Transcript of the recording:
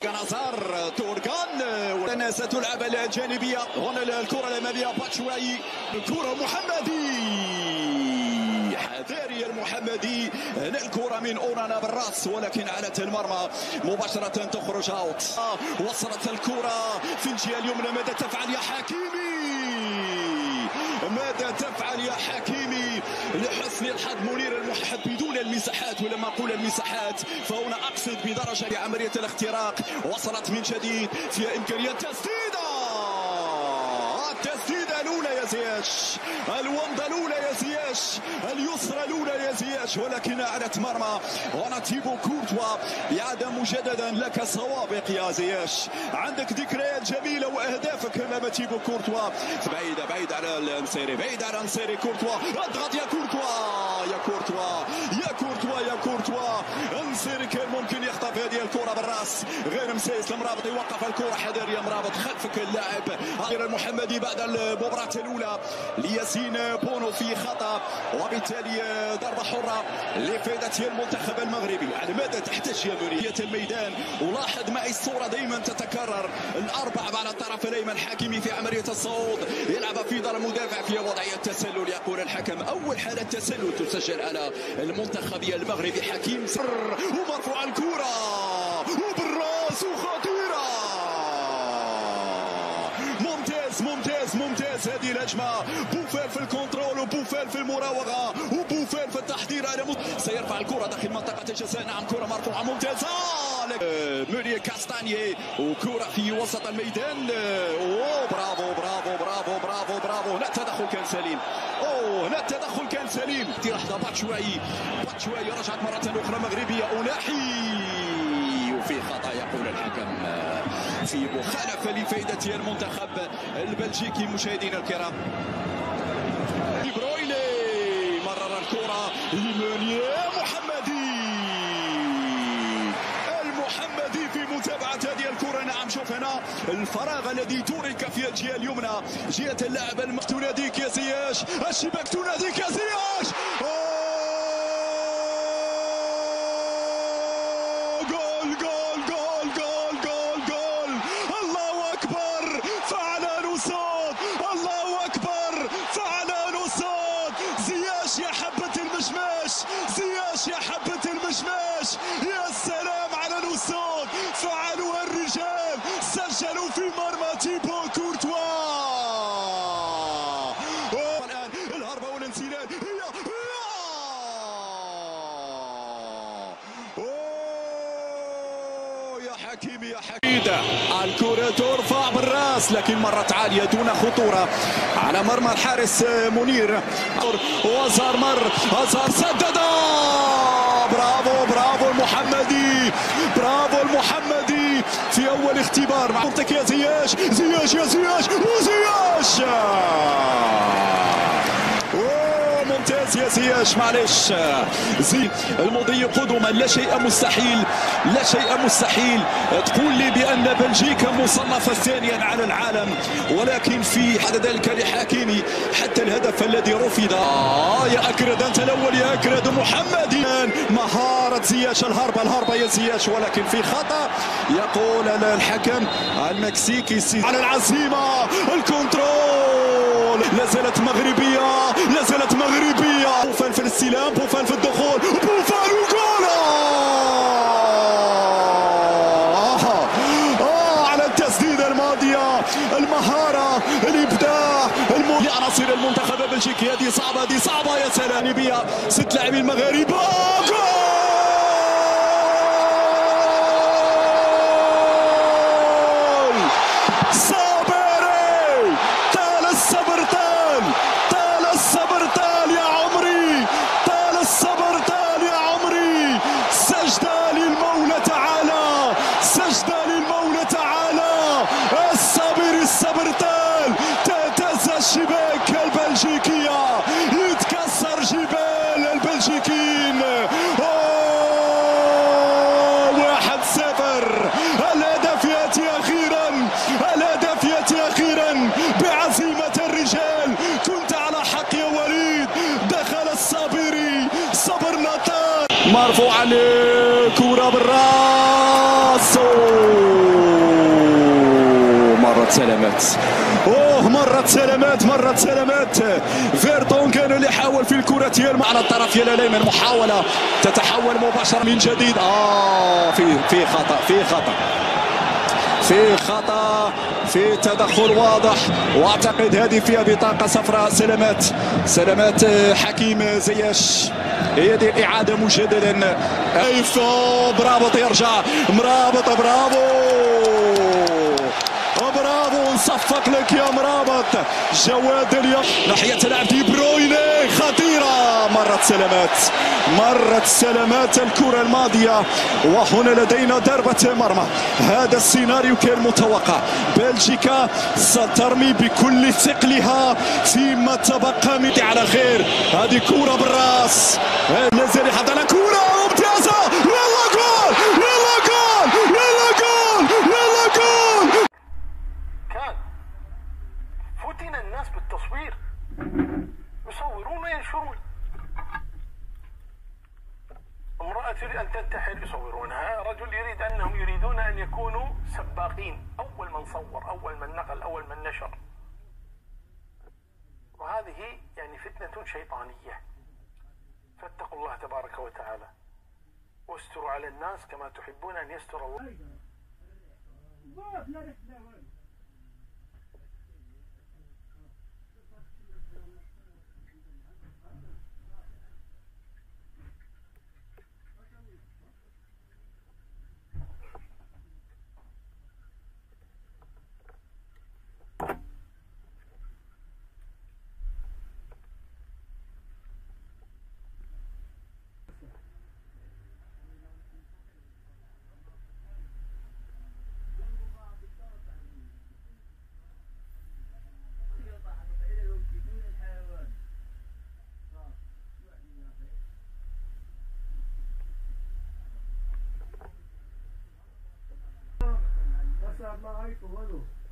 نصر توركان والناس تلعب الجانبيه. هنا الكره الاماميه باتشواي، الكره محمدي، حذاري المحمدي. هنا الكره من اونانا بالراس ولكن علت المرمى مباشره تخرج اوت. وصلت الكره في الجهه اليمنى. ماذا تفعل يا حكيمي؟ ماذا تفعل يا حكيمي؟ لحسن الحظ منير المحب بدون المساحات، ولما اقول المساحات فهنا اقصد بدرجه بعمليه الاختراق. وصلت من جديد فيها امكانيه تسديده، التسديده الاولى يا زياش، الومضه الاولى يا زياش، اليسرى الاولى يا زياش، ولكن اعلت مرمى. هنا تيبو كورتوا يعاد مجددا. لك سوابق يا زياش، عندك ذكريات جميله واهدافك امام تيبو كورتوا. بعيد على النصيري، بعيد على النصيري. كورتوا اضغط يا كورتوا، يا كورتوا، يا كورتوا، يا كورتوا. النصيري كان ممكن يخطف هذه الكره بالراس، غير مسيس. المرابط يوقف الكره، حذر يا مرابط، خلفك اللاعب المحمدي بعد المباراه الاولى لياسين بونو في خطا، وبالتالي ضربه حره لفائده المنتخب المغربي. على ماذا تحتاج يا منية الميدان؟ ولاحظ معي الصوره دائما تتكرر، الاربعه على الطرف الايمن. حكيمي في عمليه الصعود يلعب في دار المدافع في وضعيه التسلل. يقول الحكم اول حاله تسلل تسجل على المنتخب المغربي. حكيم سر ومرفوع الكره وبالراس وخطيره. ممتاز هذه الهجمه. بوفال في الكنترول، وبوفال في المراوغه، وبوفال في التحضير على سيرفع الكره داخل منطقه الجزاء. نعم كره مرفوعه ممتازه. مونير كاستانيي وكره في وسط الميدان. برافو برافو برافو برافو برافو. هنا التدخل كان سليم. هنا التدخل كان سليم. لحظه باتشواي رجعت مره اخرى مغربيه. أناحي وفي خطا يقول الحكم في مخالفه لفائده المنتخب البلجيكي. مشاهدينا الكرام، دي برويني مرر الكره لمونير المحمدي في متابعه هذه الكره. نعم شوف هنا الفراغ الذي ترك في الجهه اليمنى، جهه اللاعب تناديك يا زياش، الشباك تناديك يا زياش. يا حبة المشماش، زياش يا حبة المشماش. يا سلام على الأسود، فعلوها الرجال، سجلوا في مرمى تيبو كورتوا. الآن الهربة والانسداد يا حكيمي يا حكيمي. الكرة ترفع بالراس لكن مرت عالية دون خطورة على مرمى الحارس منير. وازار أزار سدد. برافو المحمدي، برافو المحمدي في أول اختبار. معطيك يا زياش يا زياش وزياش. ممتاز يا زياش. معلش زين المضي قدما. لا شيء مستحيل، لا شيء مستحيل. تقول لي بأن بلجيكا مصنفة ثانيا على العالم، ولكن في حد ذلك لحكيمي حتى الهدف الذي رفض. يا أكرد أنت الأول يا أكرد. محمدي مهارة زياش، الهربة يا زياش، ولكن في خطأ يقول الحكم المكسيكي على العزيمة. الكنترول لا زالت مغربية، لا زالت مغربية. بوفال في الاستلام، بوفال في الدخول، بوفال وجول. على التسديدة الماضية، المهارة، الإبداع لعناصر المنتخب البلجيكي. هذه صعبة يا سلام. بها 6 لاعبين مغاربة. الشباك البلجيكية، يتكسر جبال البلجيكيين. 1-0. الهدف يأتي أخيرا بعزيمة الرجال. كنت على حق يا وليد. دخل الصابري، صبرنا طال. مرفوعة الكرة بالراس. سلامات. مرت سلامات. فيرتونغن اللي حاول في الكرة ديال على الطرف ديال الايمن، محاولة تتحول مباشرة من جديد. في خطأ في تدخل واضح، واعتقد هذه فيها بطاقة صفراء. سلامات حكيم زياش، هي دي الإعادة مجددا. برافو يرجع مرابط، برافو نصفق لك يا مرابط. جواد اليوم ناحية لاعب دي برويني، خطيرة. مرت سلامات الكرة الماضية، وهنا لدينا ضربة مرمى. هذا السيناريو كان متوقع. بلجيكا سترمي بكل ثقلها فيما تبقى من على خير. هذه كرة بالراس، لازال يحط على كرة ممتازة. يلا جول. كان فتن الناس بالتصوير، يصورون وينشرون. امرأة تريد أن تنتحر يصورونها، رجل يريد أنهم يريدون أن يكونوا سباقين، أول من صور، أول من نقل، أول من نشر. وهذه يعني فتنة شيطانية. فاتقوا الله تبارك وتعالى واستروا على الناس كما تحبون أن يستر الله. الله عليكم.